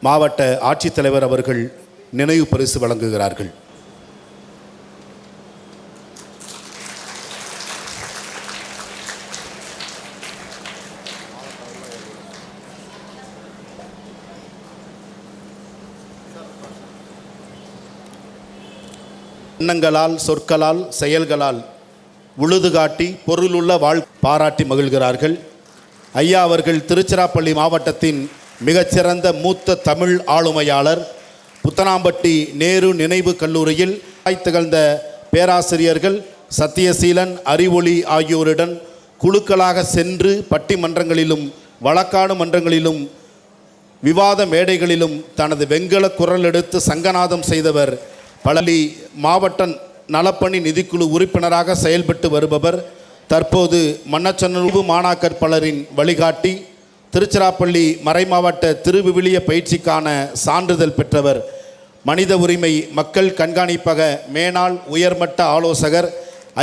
மாவட்ட ஆட்சித்தலைவர் அவர்கள் நினைவு பரிசு வழங்குகிறார்கள். எண்ணங்களால், சொற்களால், செயல்களால் உழுது காட்டி பொருளுள்ள பாராட்டி மகிழ்கிறார்கள். ஐயா அவர்கள் திருச்சிராப்பள்ளி மாவட்டத்தின் மிகச்சிறந்த மூத்த தமிழ் ஆளுமையாளர். புத்தனாம்பட்டி நேரு நினைவு கல்லூரியில் திகழ்ந்த பேராசிரியர்கள் சத்தியசீலன், அறிவொளி ஆகியோருடன் குழுக்களாக சென்று பட்டிமன்றங்களிலும் வழக்காடு மன்றங்களிலும் விவாத மேடைகளிலும் தனது வெண்கல குரல் எடுத்து சங்கநாதம் செய்தவர். பழனி மாவட்ட நலப்பணி நிதிக்குழு உறுப்பினராக செயல்பட்டு வருபவர். தற்போது மன்னச்சநல்லூர் மாணாக்கர் பலரின் வழிகாட்டி. திருச்சிராப்பள்ளி மறைமாவட்ட திருவிவிலிய பயிற்சிக்கான சான்றிதழ் பெற்றவர். மனித உரிமை மக்கள் கண்காணிப்பக மேனாள் உயர்மட்ட ஆலோசகர்.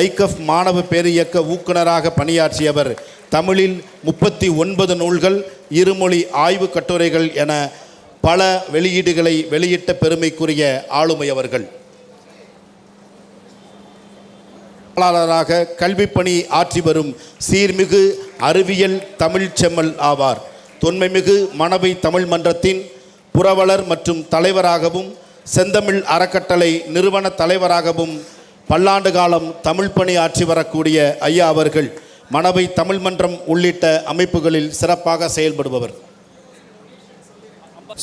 ஐகஃப் மாணவ பேரியக்க ஊக்குனராக பணியாற்றியவர். தமிழில் 39 நூல்கள், இருமொழி ஆய்வு கட்டுரைகள் என பல வெளியீடுகளை வெளியிட்ட பெருமைக்குரிய ஆளுமை அவர்கள். கல்வி பணி ஆற்றி வரும் சீர்மிகு அறிவியல் தமிழ் செம்மல் ஆவார். தொன்மைமிகு மணவை தமிழ் மன்றத்தின் புரவலர் மற்றும் தலைவராகவும், செந்தமிழ் அறக்கட்டளை நிறுவன தலைவராகவும் பல்லாண்டு காலம் தமிழ் பணி ஆற்றி வரக்கூடிய ஐயா அவர்கள் மணவை தமிழ் மன்றம் உள்ளிட்ட அமைப்புகளில் சிறப்பாக செயல்படுபவர்.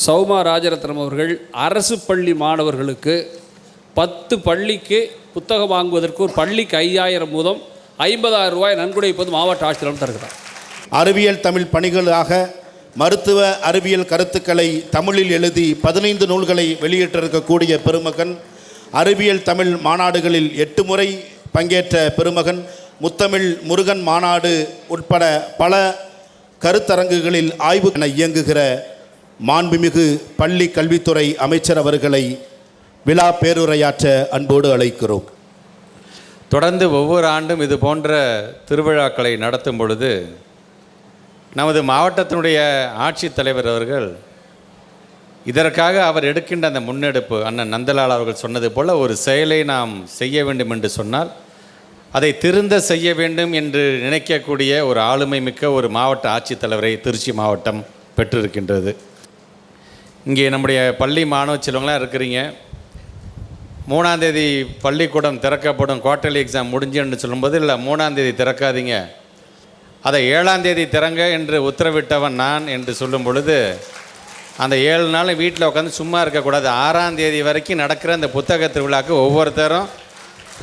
சௌமா ராஜரத்னம் அவர்கள் அரசு பள்ளி மாணவர்களுக்கு 10 பள்ளிக்கு புத்தகம் வாங்குவதற்கு ஒரு பள்ளிக்கு 5000 முதல் 50,000 ரூபாய் நன்கொடை இப்போது மாவட்ட ஆட்சியர் தருகிறார். அறிவியல் தமிழ் பணிகளாக மருத்துவ அறிவியல் கருத்துக்களை தமிழில் எழுதி 15 நூல்களை வெளியிட்டிருக்கக்கூடிய பெருமகன். அறிவியல் தமிழ் மாநாடுகளில் 8 முறை பங்கேற்ற பெருமகன். முத்தமிழ் முருகன் மாநாடு உட்பட பல கருத்தரங்குகளில் ஆய்வு என இயங்குகிற மாண்புமிகு பள்ளி கல்வித்துறை அமைச்சர் அவர்களை விழா பேருரையாற்ற அன்போடு அழைக்கிறோம். தொடர்ந்து ஒவ்வொரு ஆண்டும் இது போன்ற திருவிழாக்களை நடத்தும் பொழுது நமது மாவட்டத்தினுடைய ஆட்சித்தலைவர் அவர்கள் இதற்காக அவர் எடுக்கின்ற அந்த முன்னெடுப்பு, அண்ணன் நந்தலால் அவர்கள் சொன்னது போல் ஒரு செயலை நாம் செய்ய வேண்டும் என்று சொன்னால் அதை திருந்த செய்ய வேண்டும் என்று நினைக்கக்கூடிய ஒரு ஆளுமை மிக்க ஒரு மாவட்ட ஆட்சித்தலைவரை திருச்சி மாவட்டம் பெற்றிருக்கின்றது. இங்கே நம்முடைய பள்ளி மாணவ செல்வங்களாம் இருக்கிறீங்க. 3ஆம் தேதி பள்ளிக்கூடம் திறக்கப்படும், குவார்ட்டர்லி எக்ஸாம் முடிஞ்சுன்னு சொல்லும்போது, இல்லை 3ஆம் தேதி திறக்காதீங்க, அதை 7ஆம் தேதி திறங்க என்று உத்தரவிட்டவன் நான் என்று சொல்லும் பொழுது, அந்த 7 நாள் வீட்டில் உட்காந்து சும்மா இருக்கக்கூடாது. 6ஆம் தேதி வரைக்கும் நடக்கிற அந்த புத்தக திருவிழாவுக்கு ஒவ்வொருத்தரும்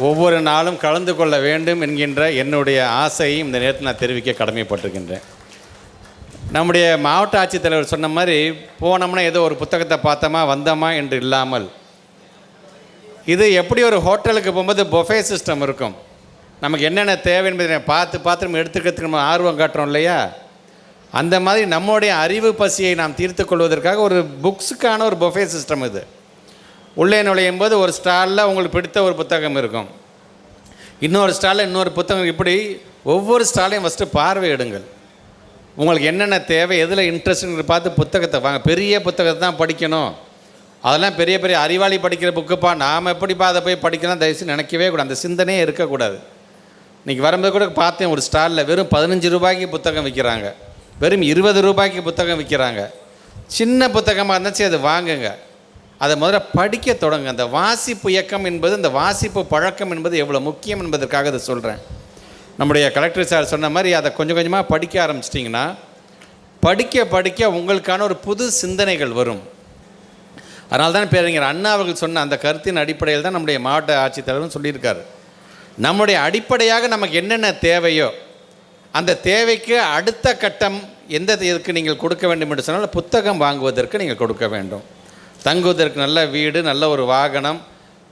ஒவ்வொரு நாளும் கலந்து கொள்ள வேண்டும் என்கின்ற என்னுடைய ஆசையை இந்த நேரத்தில் நான் தெரிவிக்க கடமைப்பட்டிருக்கின்றேன். நம்முடைய மாவட்ட ஆட்சித்தலைவர் சொன்ன மாதிரி போனோம்னா ஏதோ ஒரு புத்தகத்தை பார்த்தோமா வந்தோமா என்று இல்லாமல், இது எப்படி ஒரு ஹோட்டலுக்கு போகும்போது பொஃபே சிஸ்டம் இருக்கும், நமக்கு என்னென்ன தேவை என்பதை பார்த்து நம்ம எடுத்துக்கிறதுக்கு நம்ம ஆர்வம் காட்டுறோம் இல்லையா, அந்த மாதிரி நம்முடைய அறிவு பசியை நாம் தீர்த்து கொள்வதற்காக ஒரு புக்ஸுக்கான ஒரு பொஃபே சிஸ்டம் இது. உள்ளே நுழையும் போது ஒரு ஸ்டாலில் உங்களுக்கு பிடித்த ஒரு புத்தகம் இருக்கும், இன்னொரு ஸ்டாலில் இன்னொரு புத்தகம், இப்படி ஒவ்வொரு ஸ்டாலையும் ஃபஸ்ட்டு பார்வையிடுங்கள். உங்களுக்கு என்னென்ன தேவை, எதில் இன்ட்ரெஸ்ட்டுங்கிற பார்த்து புத்தகத்தை வாங்க. பெரிய புத்தகத்தை தான் படிக்கணும், அதெல்லாம் பெரிய பெரிய அறிவாளி படிக்கிற புக்குப்பா, நாம் எப்படிப்பா அதை போய் படிக்கலாம், தயவுசெய்து நினைக்கவே கூடாது. அந்த சிந்தனையே இருக்கக்கூடாது. இன்றைக்கி வரும்போது கூட பார்த்தேன், ஒரு ஸ்டாலில் வெறும் 15 ரூபாய்க்கு புத்தகம் விற்கிறாங்க, வெறும் 20 ரூபாய்க்கு புத்தகம் விற்கிறாங்க. சின்ன புத்தகமாக இருந்துச்சு, அது வாங்குங்க, அதை முதல்ல படிக்க தொடங்க. அந்த வாசிப்பு இயக்கம் என்பது, அந்த வாசிப்பு பழக்கம் என்பது எவ்வளோ முக்கியம் என்பதற்காக அதை சொல்கிறேன். நம்முடைய கலெக்டர் சார் சொன்ன மாதிரி அதை கொஞ்சம் கொஞ்சமாக படிக்க ஆரம்பிச்சிட்டிங்கன்னா படிக்க படிக்க உங்களுக்கான ஒரு புது சிந்தனைகள் வரும். அதனால தான் பேரறிஞர் அண்ணா அவர்கள் சொன்ன அந்த கருத்தின் அடிப்படையில் தான் நம்முடைய மாவட்ட ஆட்சித்தலைவரும் சொல்லியிருக்காரு. நம்முடைய அடிப்படையாக நமக்கு என்னென்ன தேவையோ அந்த தேவைக்கு அடுத்த கட்டம் எந்த இதுக்கு நீங்கள் கொடுக்க வேண்டும் என்று சொன்னால் புத்தகம் வாங்குவதற்கு நீங்கள் கொடுக்க வேண்டும். தங்குவதற்கு நல்ல வீடு, நல்ல ஒரு வாகனம்,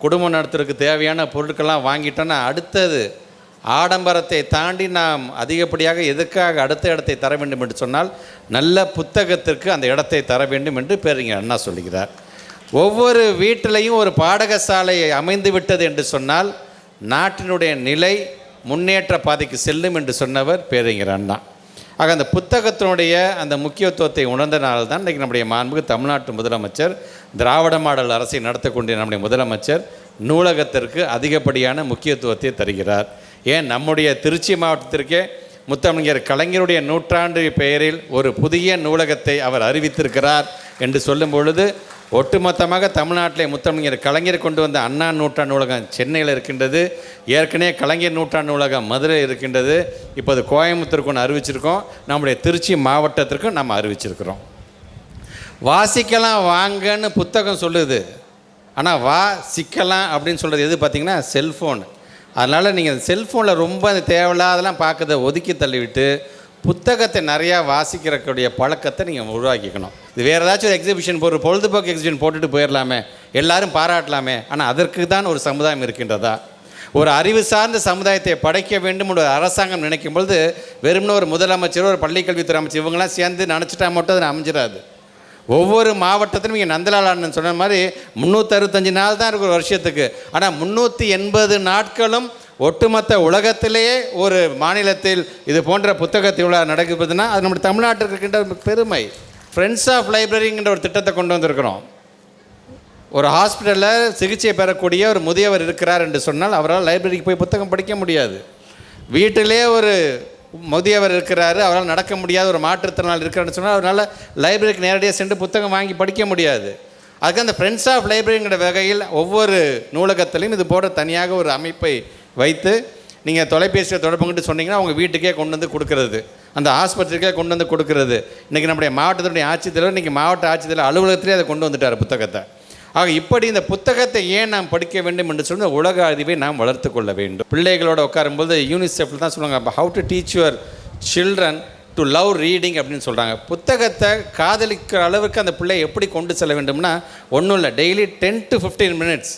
குடும்பம் நடத்துறதுக்கு தேவையான பொருட்கள்லாம் வாங்கிட்டோன்னா அடுத்தது ஆடம்பரத்தை தாண்டி நாம் அதிகப்படியாக எதுக்காக அடுத்த இடத்தை தர வேண்டும் என்று சொன்னால் நல்ல புத்தகத்திற்கு அந்த இடத்தை தர வேண்டும் என்று பேரறிஞர் அண்ணா சொல்லுகிறார். ஒவ்வொரு வீட்டிலையும் ஒரு பாடகசாலை அமைந்து விட்டது என்று சொன்னால் நாட்டினுடைய நிலை முன்னேற்ற பாதைக்கு செல்லும் என்று சொன்னவர் பேரறிஞர் அண்ணா. ஆக அந்த புத்தகத்தினுடைய அந்த முக்கியத்துவத்தை உணர்ந்தனால்தான் தான் இன்றைக்கி நம்முடைய மாண்புக்கு தமிழ்நாட்டு முதலமைச்சர், திராவிட மாடல் அரசை நடத்தக்கூடிய நம்முடைய முதலமைச்சர் நூலகத்திற்கு அதிகப்படியான முக்கியத்துவத்தை தருகிறார். ஏன் நம்முடைய திருச்சி மாவட்டத்திற்கே முத்தமிழர் கலைஞருடைய நூற்றாண்டு பெயரில் ஒரு புதிய நூலகத்தை அவர் அறிவித்திருக்கிறார் என்று சொல்லும் பொழுது ஒட்டுமொத்தமாக தமிழ்நாட்டிலே முத்தமிழர் கலைஞர் கொண்டு வந்த அண்ணா நூற்றாண்டு நூலகம் சென்னையில் இருக்கின்றது, ஏற்கனவே கலைஞர் நூற்றாண்டு நூலகம் மதுரையில் இருக்கின்றது, இப்போது கோயம்புத்தூருக்கு ஒன்று அறிவிச்சிருக்கோம், நம்முடைய திருச்சி மாவட்டத்திற்கும் நம்ம அறிவிச்சிருக்கிறோம். வாசிக்கலாம் வாங்கன்னு புத்தகம் சொல்லுது, ஆனால் வாசிக்கலாம் அப்படின்னு சொல்கிறது எது பார்த்திங்கன்னா செல்ஃபோன். அதனால் நீங்கள் செல்ஃபோனில் ரொம்ப தேவையில்லாதெல்லாம் பார்க்கறத ஒதுக்கி தள்ளிவிட்டு புத்தகத்தை நிறையா வாசிக்கிறக்கூடிய பழக்கத்தை நீங்கள் உருவாக்கிக்கணும். இது வேறு ஏதாச்சும் ஒரு எக்ஸிபிஷன் ஒரு பொழுதுபோக்கு எக்ஸிபிஷன் போட்டுட்டு போயிடலாமே, எல்லாரும் பாராட்டலாமே, ஆனால் அதற்கு தான் ஒரு சமுதாயம் இருக்கின்றதா? ஒரு அறிவு சார்ந்த சமுதாயத்தை படைக்க வேண்டும் ஒரு அரசாங்கம் நினைக்கும் பொழுது வெறும்னு ஒரு முதலமைச்சர், ஒரு பள்ளிக்கல்வித்துறை அமைச்சர் இவங்கெல்லாம் சேர்ந்து நினச்சிட்டா மட்டும் அது அமைஞ்சிடாது. ஒவ்வொரு மாவட்டத்திலும் இங்கே நந்தலால் அண்ணன் சொன்ன மாதிரி 365 நாள் தான் இருக்கிற வருஷத்துக்கு, ஆனால் 380 நாட்களும் ஒட்டுமொத்த உலகத்திலேயே ஒரு மாநிலத்தில் இது போன்ற புத்தக திருவிழா நடக்குதுன்னா அது நம்முடைய தமிழ்நாட்டிற்கு இருக்கின்ற பெருமை. ஃப்ரெண்ட்ஸ் ஆஃப் லைப்ரரிங்கிற ஒரு திட்டத்தை கொண்டு வந்திருக்கிறோம். ஒரு ஹாஸ்பிட்டலில் சிகிச்சை பெறக்கூடிய ஒரு முதியவர் இருக்கிறார் என்று சொன்னால் அவரால் லைப்ரரிக்கு போய் புத்தகம் படிக்க முடியாது. வீட்டிலே ஒரு முதியவர் இருக்கிறாரு, அவரால் நடக்க முடியாத ஒரு மாற்றுத்திறனாளி இருக்கிறான்னு சொன்னால் அவரால் லைப்ரரிக்கு நேரடியாக சென்று புத்தகம் வாங்கி படிக்க முடியாது. அதுக்கு அந்த ஃப்ரெண்ட்ஸ் ஆஃப் லைப்ரரிங்கிற வகையில் ஒவ்வொரு நூலகத்திலையும் இது போன்ற தனியாக ஒரு அமைப்பை வைத்து நீங்கள் தொலைபேசியில் தொடர்பு கொண்டு சொன்னீங்கன்னா அவங்க வீட்டுக்கே கொண்டு வந்து கொடுக்கறது, அந்த ஆஸ்பத்திரிக்கே கொண்டு வந்து கொடுக்கறது. இன்றைக்கி நம்முடைய மாவட்டத்தினுடைய ஆட்சித்தலைவர் இன்றைக்கி மாவட்ட ஆட்சித்தலைவர் அலுவலகத்திலே அதை கொண்டு வந்துட்டார் புத்தகத்தை. ஆக இப்படி இந்த புத்தகத்தை ஏன் நாம் படிக்க வேண்டும் என்று சொன்னால் உலக அறிவை நாம் வளர்த்து கொள்ள வேண்டும். பிள்ளைகளோடு உட்காரும்போது யூனிசெஃப்ல தான் சொல்லுவாங்க, how to teach your children to love reading அப்படின்னு சொல்கிறாங்க. புத்தகத்தை காதலிக்கிற அளவுக்கு அந்த பிள்ளை எப்படி கொண்டு செல்ல வேண்டும்னா ஒன்றும் இல்லை, டெய்லி 10 to 15 minutes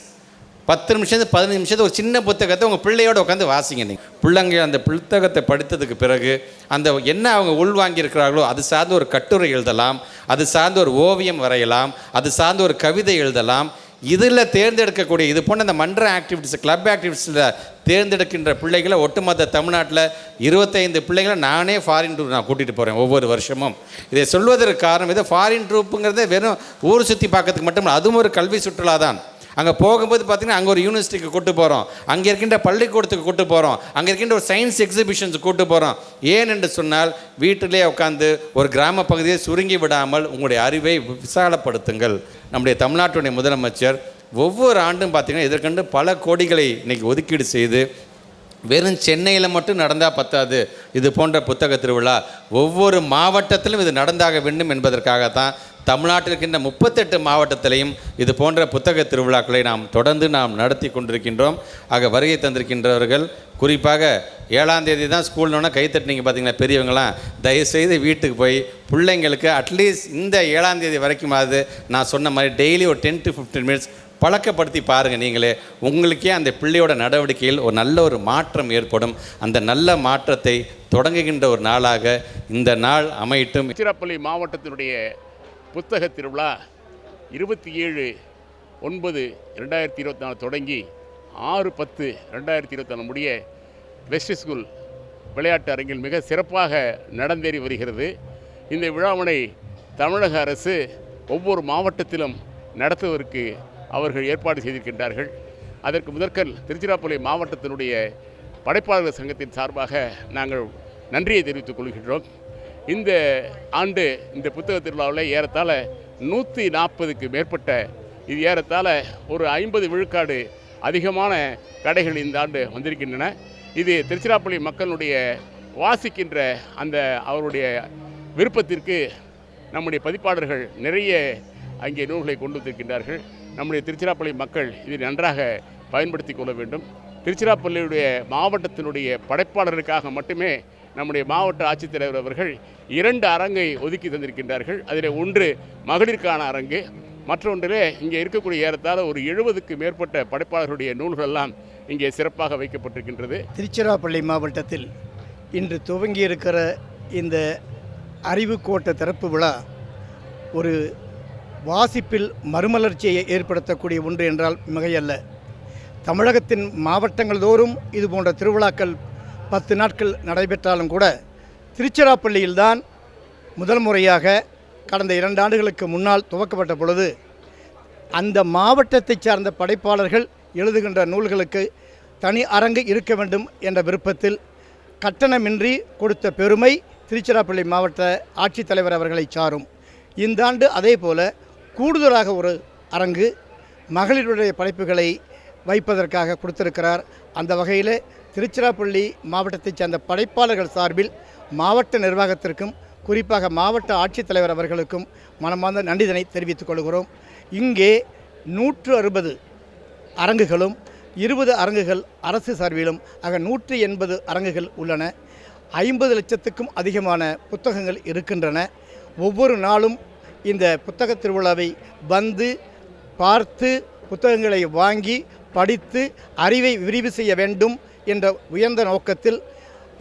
10 நிமிஷத்துக்கு 15 நிமிஷத்துக்கு ஒரு சின்ன புத்தகத்தை உங்கள் பிள்ளையோடு உட்காந்து வாசிங்க. நீங்கள் பிள்ளைங்க அந்த புத்தகத்தை படித்ததுக்கு பிறகு அந்த என்ன அவங்க உள்வாங்கியிருக்கிறார்களோ அது சார்ந்து ஒரு கட்டுரை எழுதலாம், அது சார்ந்து ஒரு ஓவியம் வரையலாம், அது சார்ந்து ஒரு கவிதை எழுதலாம். இதில் தேர்ந்தெடுக்கக்கூடிய இது போன்ற அந்த மன்ற ஆக்டிவிட்டிஸ், கிளப் ஆக்டிவிட்டீஸில் தேர்ந்தெடுக்கின்ற பிள்ளைகளை ஒட்டுமொத்த தமிழ்நாட்டில் 25 பிள்ளைகளை நானே ஃபாரின் டூர் நான் கூட்டிகிட்டு போகிறேன் ஒவ்வொரு வருஷமும். இதை சொல்வதற்கு காரணம் இது ஃபாரின் ட்ரூப்புங்கிறதே வெறும் ஊர் சுற்றி பார்க்கறதுக்கு மட்டும் இல்லை, அதுவும் ஒரு கல்வி சுற்றுலா தான். அங்கே போகும்போது பார்த்திங்கன்னா அங்கே ஒரு யூனிவர்சிட்டிக்கு கூட்டு போகிறோம், அங்கே இருக்கின்ற பள்ளிக்கூடத்துக்கு கூட்டு போகிறோம், அங்கே இருக்கின்ற ஒரு சயின்ஸ் எக்ஸிபிஷன்ஸுக்கு கூட்டு போகிறோம். ஏன் என்று சொன்னால் வீட்டிலே உட்காந்து ஒரு கிராம பகுதியை சுருங்கி விடாமல் உங்களுடைய அறிவை விசாலப்படுத்துங்கள். நம்முடைய தமிழ்நாட்டுடைய முதலமைச்சர் ஒவ்வொரு ஆண்டும் பார்த்திங்கன்னா இதற்கென்று பல கோடிகளை இன்றைக்கி ஒதுக்கீடு செய்து வெறும் சென்னையில் மட்டும் நடந்தால் பத்தாது, இது போன்ற புத்தக திருவிழா ஒவ்வொரு மாவட்டத்திலும் இது நடந்தாக வேண்டும் என்பதற்காகத்தான் தமிழ்நாட்டில் இருக்கின்ற 38 மாவட்டத்திலையும் இது போன்ற புத்தக திருவிழாக்களை தொடர்ந்து நடத்தி கொண்டிருக்கின்றோம். ஆக வருகை தந்திருக்கின்றவர்கள் குறிப்பாக 7ஆம் தேதி தான் ஸ்கூல்னோன்னா கைத்தட்டினீங்க பார்த்தீங்களா பெரியவங்களாம், தயவுசெய்து வீட்டுக்கு போய் பிள்ளைங்களுக்கு அட்லீஸ்ட் இந்த 7ஆம் தேதி வரைக்குமாவது நான் சொன்ன மாதிரி டெய்லி ஒரு 10 to 15 மினிட்ஸ் பழக்கப்படுத்தி பாருங்கள். நீங்களே உங்களுக்கே அந்த பிள்ளையோட நடவடிக்கையில் ஒரு நல்ல ஒரு மாற்றம் ஏற்படும். அந்த நல்ல மாற்றத்தை தொடங்குகின்ற ஒரு நாளாக இந்த நாள் அமையட்டும். திருச்சிராப்பள்ளி மாவட்டத்தினுடைய புத்தக திருவிழா 27/9/2024 தொடங்கி 6/10/2024 முடிய வெஸ்ட் ஸ்கூல் விளையாட்டு அரங்கில் மிக சிறப்பாக நடந்தேறி வருகிறது. இந்த விழாவினை தமிழக அரசு ஒவ்வொரு மாவட்டத்திலும் நடத்துவதற்கு அவர்கள் ஏற்பாடு செய்திருக்கின்றார்கள். அதற்கு முதற்கண் திருச்சிராப்பள்ளி மாவட்டத்தினுடைய படைப்பாளர்கள் சங்கத்தின் சார்பாக நாங்கள் நன்றியை தெரிவித்துக் கொள்கின்றோம். இந்த ஆண்டு இந்த புத்தக திருவிழாவில் ஏறத்தாழ 140க்கு மேற்பட்ட, இது ஏறத்தாழ ஒரு 50 விழுக்காடு அதிகமான கடைகள் இந்த ஆண்டு வந்திருக்கின்றன. இது திருச்சிராப்பள்ளி மக்களுடைய வாசிக்கின்ற அந்த அவருடைய விருப்பத்திற்கு நம்முடைய பதிப்பாளர்கள் நிறைய அங்கே நூல்களை கொண்டு வந்திருக்கின்றார்கள். நம்முடைய திருச்சிராப்பள்ளி மக்கள் இதை நன்றாக பயன்படுத்தி கொள்ள வேண்டும். திருச்சிராப்பள்ளியுடைய மாவட்டத்தினுடைய படைப்பாளருக்காக மட்டுமே நம்முடைய மாவட்ட ஆட்சித்தலைவர் அவர்கள் 2 அரங்கை ஒதுக்கி தந்திருக்கின்றார்கள். அதில் ஒன்று மகளிருக்கான அரங்கு, மற்றொன்றிலே இங்கே இருக்கக்கூடிய ஏறத்தாழ ஒரு 70க்கு மேற்பட்ட படைப்பாளர்களுடைய நூல்களெல்லாம் இங்கே சிறப்பாக வைக்கப்பட்டிருக்கின்றது. திருச்சிராப்பள்ளி மாவட்டத்தில் இன்று துவங்கியிருக்கிற இந்த அறிவுக்கோட்ட திறப்பு விழா ஒரு வாசிப்பில் மறுமலர்ச்சியை ஏற்படுத்தக்கூடிய ஒன்று என்றால் மிகையல்ல. தமிழகத்தின் மாவட்டங்கள் தோறும் இது போன்ற திருவிழாக்கள் 10 நாட்கள் நடைபெற்றாலும் கூட திருச்சிராப்பள்ளியில்தான் முதல் முறையாக கடந்த 2 ஆண்டுகளுக்கு முன்னால் துவக்கப்பட்ட பொழுது அந்த மாவட்டத்தைச் சார்ந்த படைப்பாளர்கள் எழுதுகின்ற நூல்களுக்கு தனி அரங்கு இருக்க வேண்டும் என்ற விருப்பத்தில் கட்டணமின்றி கொடுத்த பெருமை திருச்சிராப்பள்ளி மாவட்ட ஆட்சித்தலைவர் அவர்களை சாரும். இந்த ஆண்டு அதே போல கூடுதலாக ஒரு அரங்கு மகளிருடைய படைப்புகளை வைப்பதற்காக கொடுத்திருக்கிறார். அந்த வகையில் திருச்சிராப்பள்ளி மாவட்டத்தைச் சேர்ந்த படைப்பாளர்கள் சார்பில் மாவட்ட நிர்வாகத்திற்கும் குறிப்பாக மாவட்ட ஆட்சித்தலைவர் அவர்களுக்கும் மனமார்ந்த நன்றிதனை தெரிவித்துக் கொள்கிறோம். இங்கே 160 அரங்குகளும் 20 அரங்குகள் அரசு சார்பிலும் ஆக 180 அரங்குகள் உள்ளன. 50 லட்சத்துக்கும் அதிகமான புத்தகங்கள் இருக்கின்றன. ஒவ்வொரு நாளும் இந்த புத்தக திருவிழாவை வந்து பார்த்து புத்தகங்களை வாங்கி படித்து அறிவை விரிவு செய்ய வேண்டும் என்ற உயர்ந்த நோக்கத்தில்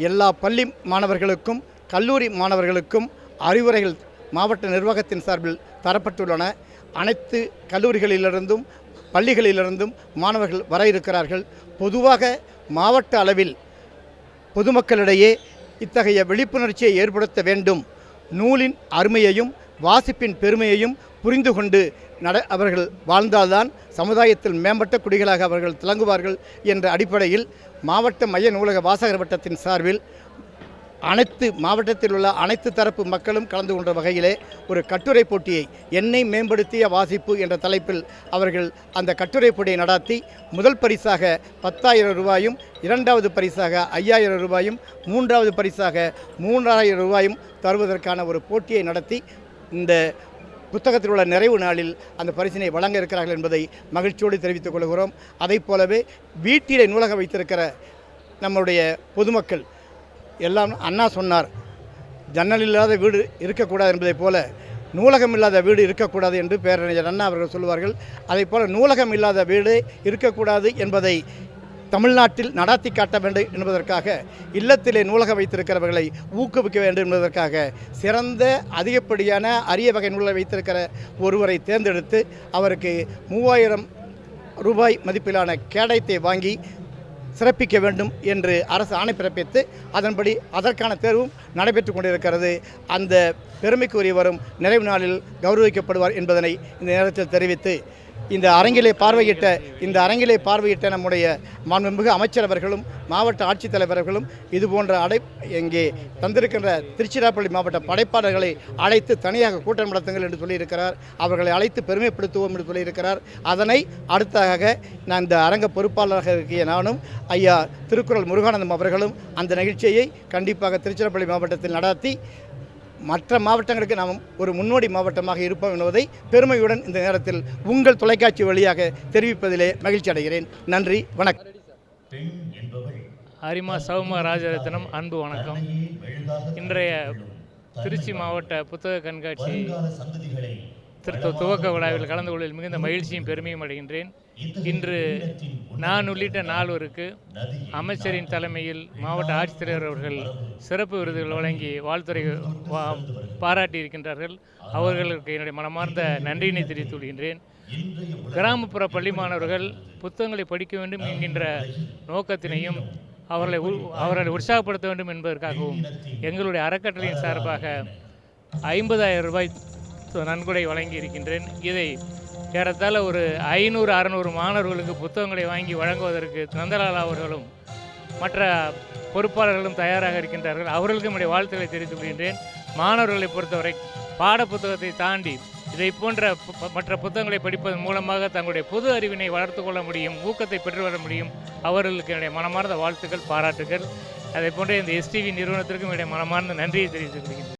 எல்லா பள்ளி மாணவர்களுக்கும் கல்லூரி மாணவர்களுக்கும் அறிவுரைகள் மாவட்ட நிர்வாகத்தின் சார்பில் தரப்பட்டுள்ளன. அனைத்து கல்லூரிகளிலிருந்தும் பள்ளிகளிலிருந்தும் மாணவர்கள் வர இருக்கிறார்கள். பொதுவாக மாவட்ட அளவில் பொதுமக்களிடையே இத்தகைய விழிப்புணர்ச்சியை ஏற்படுத்த வேண்டும். நூலின் அருமையையும் வாசிப்பின் பெருமையையும் புரிந்து கொண்டு அவர்கள் வாழ்ந்தால்தான் சமுதாயத்தில் மேம்பட்ட குடிகளாக அவர்கள் திளங்குவார்கள் என்ற அடிப்படையில் மாவட்ட மைய நூலக வாசகர் வட்டத்தின் சார்பில் அனைத்து மாவட்டத்தில் உள்ள அனைத்து தரப்பு மக்களும் கலந்து கொண்ட வகையிலே ஒரு கட்டுரை போட்டியை என்னை மேம்படுத்திய வாசிப்பு என்ற தலைப்பில் அவர்கள் அந்த கட்டுரை போட்டியை நடாத்தி முதல் பரிசாக 10,000 ரூபாயும், 2வது பரிசாக 5,000 ரூபாயும், 3வது பரிசாக 3,000 ரூபாயும் தருவதற்கான ஒரு போட்டியை நடத்தி இந்த புத்தகத்தில் உள்ள நிறைவு நாளில் அந்த பரிசினை வழங்க இருக்கிறார்கள் என்பதை மகிழ்ச்சியோடு தெரிவித்துக் கொள்கிறோம். அதை போலவே வீட்டிலே நூலகம் வைத்திருக்கிற நம்முடைய பொதுமக்கள் எல்லாம் அண்ணா சொன்னார், ஜன்னல் இல்லாத வீடு இருக்கக்கூடாது என்பதைப் போல நூலகம் இல்லாத வீடு இருக்கக்கூடாது என்று பேரறிஞர் அண்ணா அவர்கள் சொல்லுவார்கள். அதை போல நூலகம் இல்லாத வீடு இருக்கக்கூடாது என்பதை தமிழ்நாட்டில் நடாத்தி காட்ட வேண்டும் என்பதற்காக இல்லத்திலே நூலகம் வைத்திருக்கிறவர்களை ஊக்குவிக்க வேண்டும் என்பதற்காக சிறந்த அதிகப்படியான அரிய வகை நூலை வைத்திருக்கிற ஒருவரை தேர்ந்தெடுத்து அவருக்கு 3,000 ரூபாய் மதிப்பிலான கேடயத்தை வாங்கி சிறப்பிக்க வேண்டும் என்று அரசு ஆணை பிறப்பித்து அதன்படி அதற்கான தேர்வும் நடைபெற்று கொண்டிருக்கிறது. அந்த பெருமைக்குரிய வரும் நிறைவு நாளில் கௌரவிக்கப்படுவார் என்பதனை இந்த நேரத்தில் தெரிவித்து இந்த அரங்கிலே பார்வையிட்ட நம்முடைய மாண்புமிகு அமைச்சர் அவர்களும் மாவட்ட ஆட்சித்தலைவர்களும் இது போன்ற இங்கே தந்திருக்கின்ற திருச்சிராப்பள்ளி மாவட்ட படைப்பாளர்களை அழைத்து தனியாக கூட்டம் நடத்துங்கள் என்று சொல்லியிருக்கிறார். அவர்களை அழைத்து பெருமைப்படுத்துவோம் என்று சொல்லியிருக்கிறார். அதனை அடுத்ததாக நான் இந்த அரங்க பொறுப்பாளராக இருக்கிய நானும் ஐயா திருக்குறள் முருகானந்தம் அவர்களும் அந்த நிகழ்ச்சியை கண்டிப்பாக திருச்சிராப்பள்ளி மாவட்டத்தில் நடத்தி மற்ற மாவட்டங்களுக்கு நாம் ஒரு முன்னோடி மாவட்டமாக இருப்போம் என்பதை பெருமையுடன் இந்த நேரத்தில் உங்கள் தொலைக்காட்சி வழியாக தெரிவிப்பதிலே மகிழ்ச்சி அடைகிறேன். நன்றி, வணக்கம். அரிமா சௌமா ராஜரத்னம், அன்பு வணக்கம். இன்றைய திருச்சி மாவட்ட புத்தக கண்காட்சி துவக்க விழாவில் கலந்து கொள்வதில் மிகுந்த மகிழ்ச்சியும் பெருமையும் அடைகின்றேன். இன்று நான் உள்ளிட்ட நால்வருக்கு அமைச்சரின் தலைமையில் மாவட்ட ஆட்சித்தலைவர் அவர்கள் சிறப்பு விருதுகள் வழங்கி வாழ்த்துறை பாராட்டியிருக்கின்றார்கள். அவர்களுக்கு என்னுடைய மனமார்ந்த நன்றியினை தெரிவித்துக் கொள்கின்றேன். கிராமப்புற பள்ளி மாணவர்கள் புத்தகங்களை படிக்க வேண்டும் என்கின்ற நோக்கத்தினையும் அவர்களை உற்சாகப்படுத்த வேண்டும் என்பதற்காகவும் எங்களுடைய அறக்கட்டளையின் சார்பாக 50,000 ரூபாய் நன்கொடை வழங்கி இருக்கின்றேன். இதை ஏறத்தாழ ஒரு 500-600 மாணவர்களுக்கு புத்தகங்களை வாங்கி வழங்குவதற்கு நந்தலால் அவர்களும் மற்ற பொறுப்பாளர்களும் தயாராக இருக்கின்றார்கள். அவர்களுக்கும் என்னுடைய வாழ்த்துக்களை தெரிவித்துக் கொள்கின்றேன். மாணவர்களை பொறுத்தவரை பாட புத்தகத்தை தாண்டி இதை போன்ற மற்ற புத்தகங்களை படிப்பதன் மூலமாக தங்களுடைய பொது அறிவினை வளர்த்து கொள்ள முடியும், ஊக்கத்தை பெற்று வர முடியும். அவர்களுக்கு என்னுடைய மனமார்ந்த வாழ்த்துக்கள், பாராட்டுகள். அதை போன்ற இந்த எஸ்டிவி நிறுவனத்திற்கும் என்னுடைய மனமார்ந்த நன்றியை தெரிவித்துக் கொள்கின்றேன்.